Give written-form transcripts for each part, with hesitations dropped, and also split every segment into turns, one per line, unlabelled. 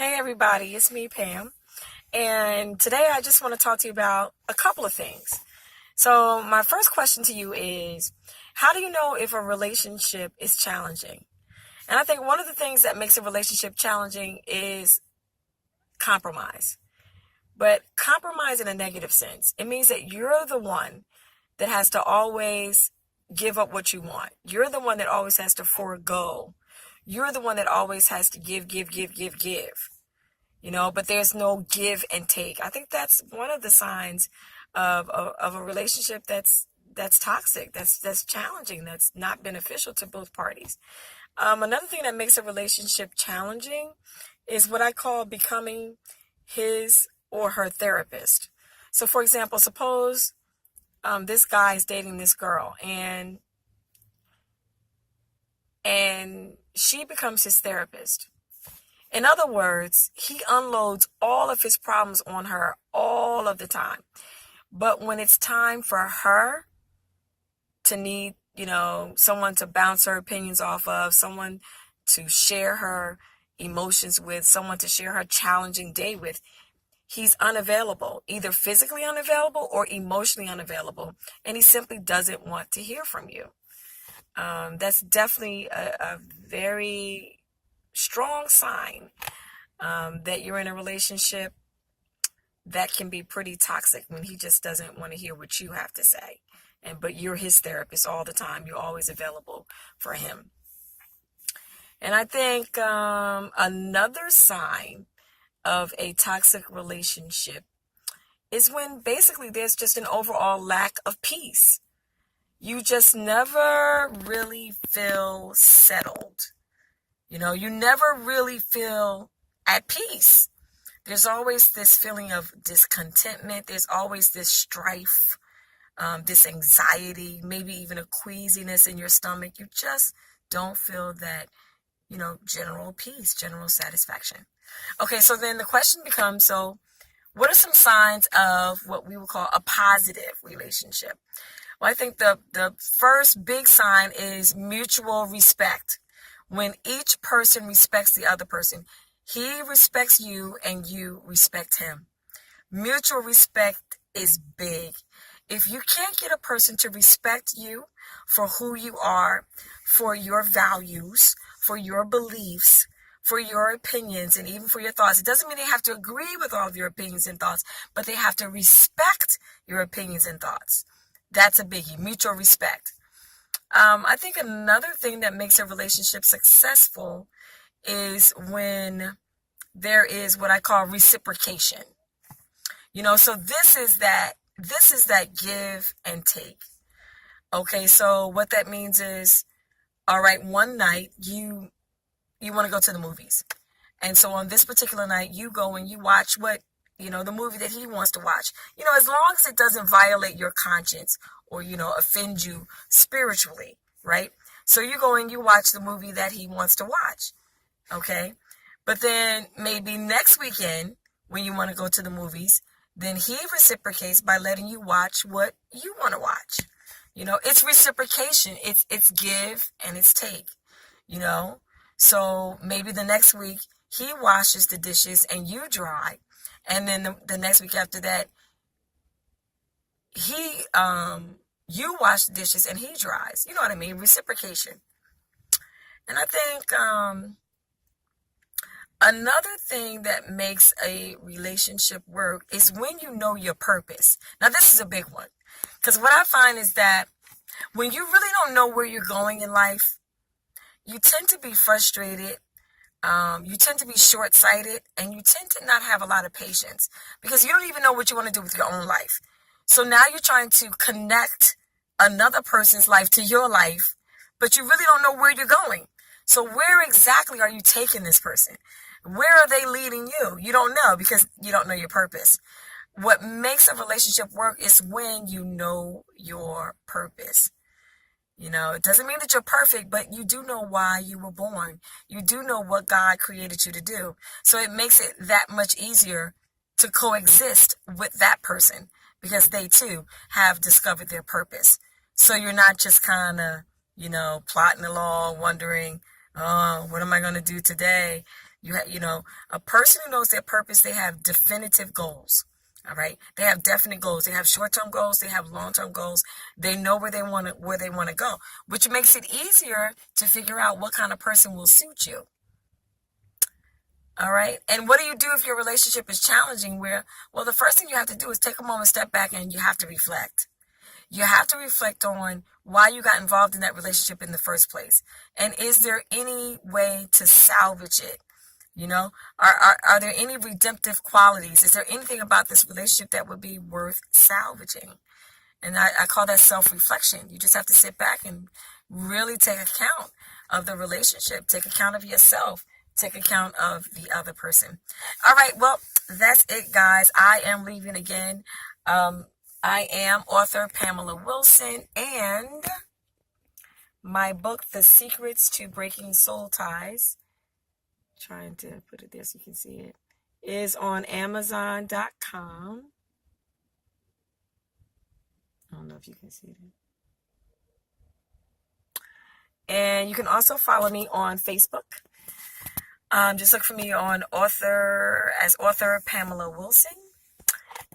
Hey everybody, it's me, Pam. And today I just want to talk to you about a couple of things. So, my first question to you is, how do you know if a relationship is challenging? And I think one of the things that makes a relationship challenging is compromise. But compromise in a negative sense. It means that you're the one that has to always give up what you want. You're the one that always has to forego. You're the one that always has to give. But there's no give and take. I think that's one of the signs of a relationship that's toxic, that's challenging, that's not beneficial to both parties. Another thing that makes a relationship challenging is what I call becoming his or her therapist. So, for example, suppose this guy is dating this girl, and she becomes his therapist. In other words, he unloads all of his problems on her all of the time. But when it's time for her to need, someone to bounce her opinions off of, someone to share her emotions with, someone to share her challenging day with, he's unavailable, either physically unavailable or emotionally unavailable. And he simply doesn't want to hear from you. That's definitely a very strong sign that you're in a relationship that can be pretty toxic when he just doesn't want to hear what you have to say. But you're his therapist all the time. You're always available for him. And I think another sign of a toxic relationship is when basically there's just an overall lack of peace. You just never really feel settled. You never really feel at peace. There's always this feeling of discontentment. There's always this strife, this anxiety, maybe even a queasiness in your stomach. You just don't feel that, general peace, general satisfaction. Okay, so then the question becomes, so what are some signs of what we would call a positive relationship? Well, I think the first big sign is mutual respect. When each person respects the other person, he respects you and you respect him. Mutual respect is big. If you can't get a person to respect you for who you are, for your values, for your beliefs, for your opinions, and even for your thoughts, it doesn't mean they have to agree with all of your opinions and thoughts, but they have to respect your opinions and thoughts. That's a biggie, mutual respect. I think another thing that makes a relationship successful is when there is what I call reciprocation. So this is that give and take. Okay, so what that means is, all right, one night you want to go to the movies. And so on this particular night, you go and you watch the movie that he wants to watch. As long as it doesn't violate your conscience or, offend you spiritually, right? So you go and you watch the movie that he wants to watch, okay? But then maybe next weekend, when you want to go to the movies, then he reciprocates by letting you watch what you want to watch. It's reciprocation. It's give and it's take, So maybe the next week, he washes the dishes and you dry. And then the next week after that, you wash the dishes and he dries. You know what I mean? Reciprocation. And I think another thing that makes a relationship work is when you know your purpose. Now, this is a big one. Because what I find is that when you really don't know where you're going in life, you tend to be frustrated. You tend to be short-sighted, and you tend to not have a lot of patience because you don't even know what you want to do with your own life. So now you're trying to connect another person's life to your life, but you really don't know where you're going. So where exactly are you taking this person? Where are they leading you? You don't know because you don't know your purpose. What makes a relationship work is when you know your purpose. It doesn't mean that you're perfect, but you do know why you were born. You do know what God created you to do. So it makes it that much easier to coexist with that person because they too have discovered their purpose. So you're not just kind of, plodding along, wondering, oh, what am I going to do today? You know, a person who knows their purpose, they have definitive goals. All right. They have definite goals. They have short-term goals. They have long-term goals. They know where they want to go, which makes it easier to figure out what kind of person will suit you. All right. And what do you do if your relationship is challenging? Well, the first thing you have to do is take a moment, step back, and you have to reflect. You have to reflect on why you got involved in that relationship in the first place. And is there any way to salvage it? You know, are there any redemptive qualities? Is there anything about this relationship that would be worth salvaging? And I call that self-reflection. You just have to sit back and really take account of the relationship, take account of yourself, take account of the other person. All right, well, that's it, guys. I am leaving again. I am author Pamela Wilson, and my book, The Secrets to Breaking Soul Ties, trying to put it there so you can see it, is on Amazon.com. I don't know if you can see it. And you can also follow me on Facebook. Just look for me on author Pamela Wilson.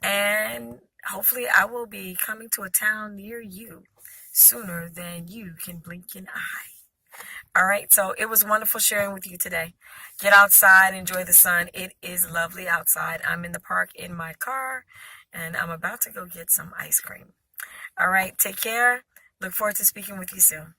And hopefully I will be coming to a town near you sooner than you can blink an eye. All right, so it was wonderful sharing with you today. Get outside, enjoy the sun. It is lovely outside. I'm in the park in my car, and I'm about to go get some ice cream. All right, take care. Look forward to speaking with you soon.